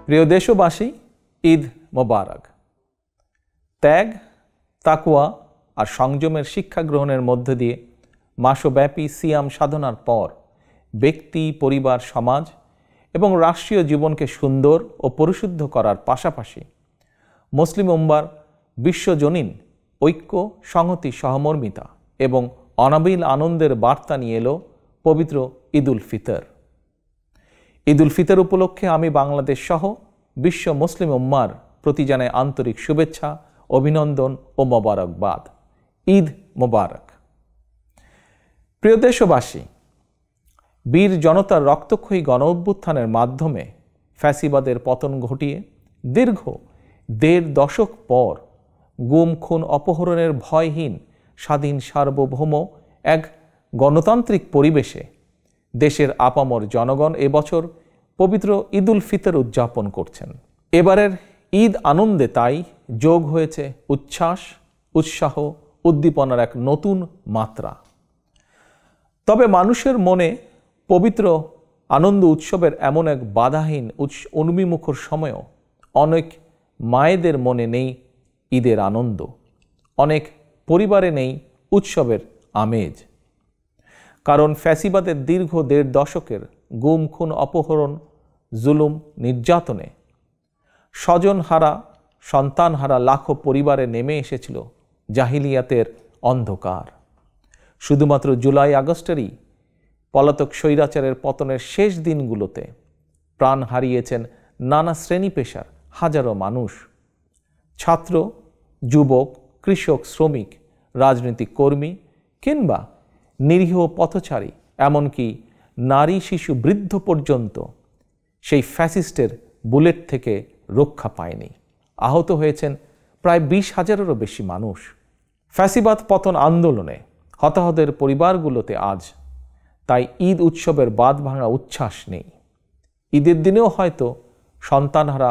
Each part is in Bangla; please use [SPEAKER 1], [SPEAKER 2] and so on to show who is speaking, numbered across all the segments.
[SPEAKER 1] প্রিয় দেশবাসী, ঈদ মোবারক। ত্যাগ, তাকওয়া আর সংযমের শিক্ষা গ্রহণের মধ্য দিয়ে মাসব্যাপী সিয়াম সাধনার পর ব্যক্তি, পরিবার, সমাজ এবং রাষ্ট্রীয় জীবনকে সুন্দর ও পরিশুদ্ধ করার পাশাপাশি মুসলিম উম্মার বিশ্বজনীন ঐক্য, সংহতি, সহমর্মিতা এবং অনাবিল আনন্দের বার্তা নিয়ে এলো পবিত্র ঈদ উল ফিতর। ঈদ উল ফিতর উপলক্ষে আমি বাংলাদেশ সহ বিশ্ব মুসলিম উম্মার প্রতি জানাই আন্তরিক শুভেচ্ছা, অভিনন্দন ও মোবারকবাদ। ঈদ মোবারক। প্রিয় দেশবাসী, বীর জনতার রক্তক্ষয়ী গণ অভ্যুত্থানের মাধ্যমে ফ্যাসিবাদের পতন ঘটিয়ে দীর্ঘ ১.৫ দশক পর গুম, খুন, অপহরণের ভয়হীন স্বাধীন সার্বভৌম এক গণতান্ত্রিক পরিবেশে দেশের আপামর জনগণ এবছর পবিত্র ঈদ উল ফিতর উদযাপন করছেন। এবারের ঈদ আনন্দে তাই যোগ হয়েছে উচ্ছ্বাস, উৎসাহ, উদ্দীপনার এক নতুন মাত্রা। তবে মানুষের মনে পবিত্র আনন্দ উৎসবের এমন এক বাধাহীন উন্মিমুখর সময়ও অনেক মায়েদের মনে নেই ঈদের আনন্দ, অনেক পরিবারে নেই উৎসবের আমেজ। কারণ ফ্যাসিবাদের দীর্ঘ ১.৫ দশকের গুম, খুন, অপহরণ, জুলুম, নির্যাতনে স্বজনহারা, সন্তানহারা লাখো পরিবারে নেমে এসেছিল জাহিলিয়াতের অন্ধকার। শুধুমাত্র জুলাই আগস্টেরই পলাতক স্বৈরাচারের পতনের শেষ দিনগুলোতে প্রাণ হারিয়েছেন নানা শ্রেণী পেশার হাজারো মানুষ। ছাত্র, যুবক, কৃষক, শ্রমিক, রাজনৈতিক কর্মী কিংবা নিরীহ পথচারী, এমনকি নারী, শিশু, বৃদ্ধ পর্যন্ত সেই ফ্যাসিস্টের বুলেট থেকে রক্ষা পায়নি। আহত হয়েছেন প্রায় ২০,০০০-এরও বেশি মানুষ। ফ্যাসিবাদ পতন আন্দোলনে হতাহতের পরিবারগুলোতে আজ তাই ঈদ উৎসবের বাঁধ ভাঙা উচ্ছ্বাস নেই। ঈদের দিনেও হয়তো সন্তানহারা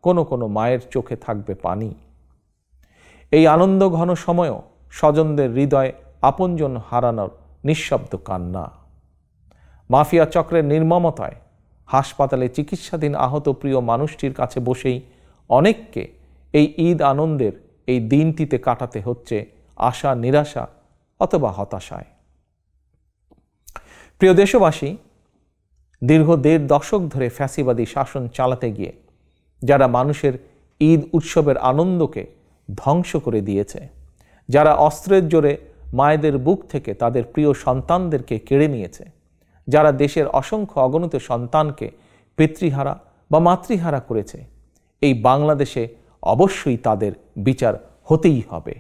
[SPEAKER 1] কোনো কোনো মায়ের চোখে থাকবে পানি। এই আনন্দ ঘন সময়ও স্বজনদের হৃদয়ে আপনজন হারানোর নিঃশব্দ কান্না। মাফিয়া চক্রের নির্মমতায় হাসপাতালে চিকিৎসাধীন আহত প্রিয় মানুষটির কাছে বসেই অনেককে এই ঈদ আনন্দের এই দিনটিতে কাটাতে হচ্ছে আশা, নিরাশা অথবা হতাশায়। প্রিয় দেশবাসী, দীর্ঘ ১.৫ দশক ধরে ফ্যাসিবাদী শাসন চালাতে গিয়ে যারা মানুষের ঈদ উৎসবের আনন্দকে ধ্বংস করে দিয়েছে, যারা অস্ত্রের জোরে মায়েদের বুক থেকে তাদের প্রিয় সন্তানদেরকে কেড়ে নিয়েছে, যারা দেশের অসংখ্য অগণিত সন্তানকে পিতৃহারা বা মাতৃহারা করেছে, এই বাংলাদেশে অবশ্যই তাদের বিচার হতেই হবে।